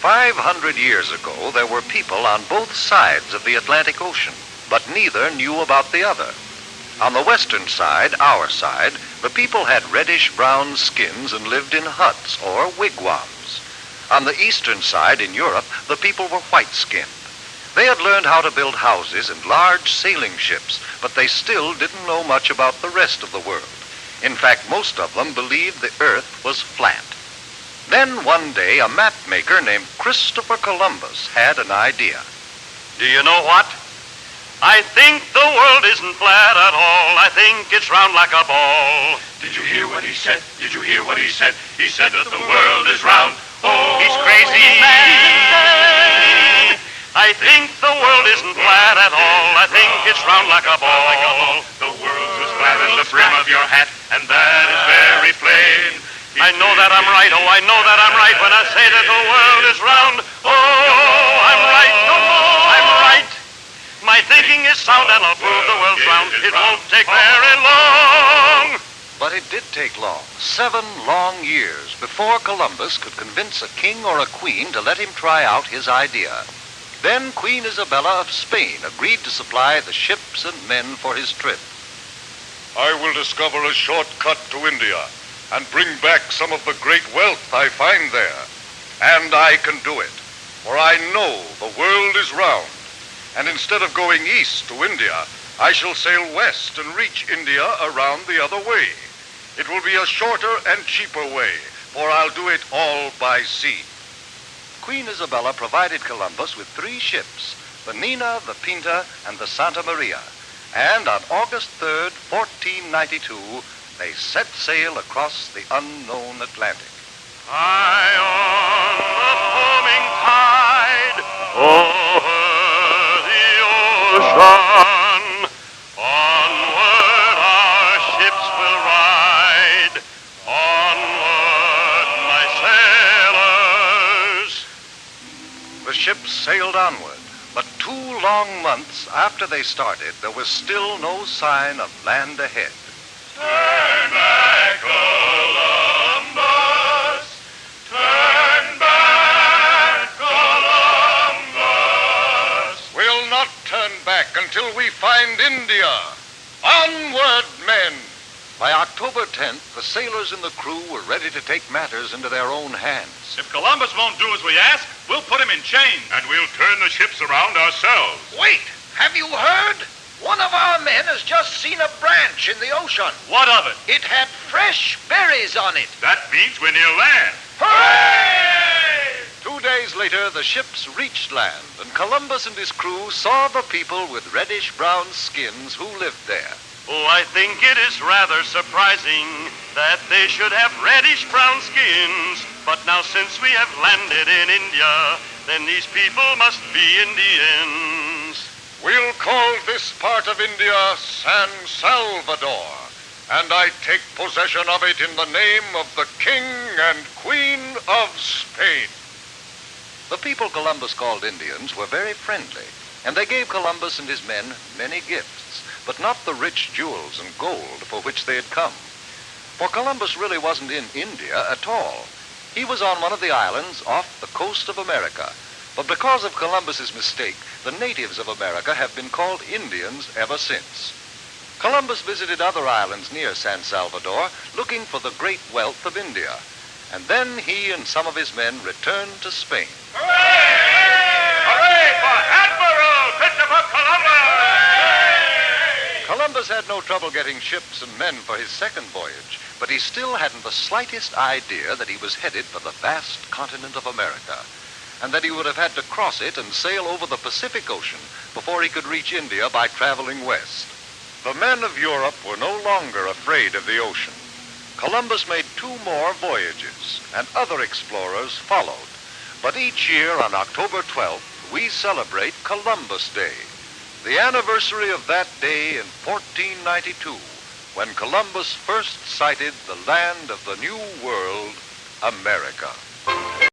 500 years ago, there were people on both sides of the Atlantic Ocean, but neither knew about the other. On the western side, our side, the people had reddish-brown skins and lived in huts or wigwams. On the eastern side, in Europe, the people were white-skinned. They had learned how to build houses and large sailing ships, but they still didn't know much about the rest of the world. In fact, most of them believed the Earth was flat. Then one day, a map maker named Christopher Columbus had an idea. Do you know what? I think the world isn't flat at all. I think it's round like a ball. Did you hear what he said? Did you hear what he said? He said that the world is round. Oh, He's crazy. mad. I think the world isn't flat at all. I think it's round like a ball. The world's as flat as the brim of your hat, and that is very plain. I know that I'm right. Oh, I know that I'm right when I say that the world is round. Oh, I'm right. I'm right. My thinking is sound, and I'll prove the world's round. It won't take very long. But it did take long, 7 long years, before Columbus could convince a king or a queen to let him try out his idea. Then Queen Isabella of Spain agreed to supply the ships and men for his trip. I will discover a shortcut to India and bring back some of the great wealth I find there. And I can do it, for I know the world is round. And instead of going east to India, I shall sail west and reach India around the other way. It will be a shorter and cheaper way, for I'll do it all by sea. Queen Isabella provided Columbus with 3 ships, the Nina, the Pinta, and the Santa Maria. And on August 3rd, 1492, they set sail across the unknown Atlantic. High on the foaming tide, over the ocean, onward our ships will ride, onward my sailors. The ships sailed onward, but 2 long months after they started, there was still no sign of land ahead. Turn back, Columbus. Turn back, Columbus. We'll not turn back until we find India. Onward, men! By October 10th, the sailors and the crew were ready to take matters into their own hands. If Columbus won't do as we ask, we'll put him in chains. And we'll turn the ships around ourselves. Wait! Have you heard? One of our men has just seen a branch in the ocean. What of it? It had fresh berries on it. That means we're near land. Hooray! 2 days later, the ships reached land, and Columbus and his crew saw the people with reddish-brown skins who lived there. Oh, I think it is rather surprising that they should have reddish-brown skins. But now since we have landed in India, then these people must be Indians. We'll call this part of India San Salvador, and I take possession of it in the name of the King and Queen of Spain. The people Columbus called Indians were very friendly, and they gave Columbus and his men many gifts, but not the rich jewels and gold for which they had come. For Columbus really wasn't in India at all. He was on one of the islands off the coast of America. But because of Columbus's mistake, the natives of America have been called Indians ever since. Columbus visited other islands near San Salvador, looking for the great wealth of India. And then he and some of his men returned to Spain. Hooray for Admiral Christopher Columbus! Columbus had no trouble getting ships and men for his second voyage, but he still hadn't the slightest idea that he was headed for the vast continent of America, and that he would have had to cross it and sail over the Pacific Ocean before he could reach India by traveling west. The men of Europe were no longer afraid of the ocean. Columbus made 2 more voyages, and other explorers followed. But each year on October 12th, we celebrate Columbus Day, the anniversary of that day in 1492, when Columbus first sighted the land of the New World, America.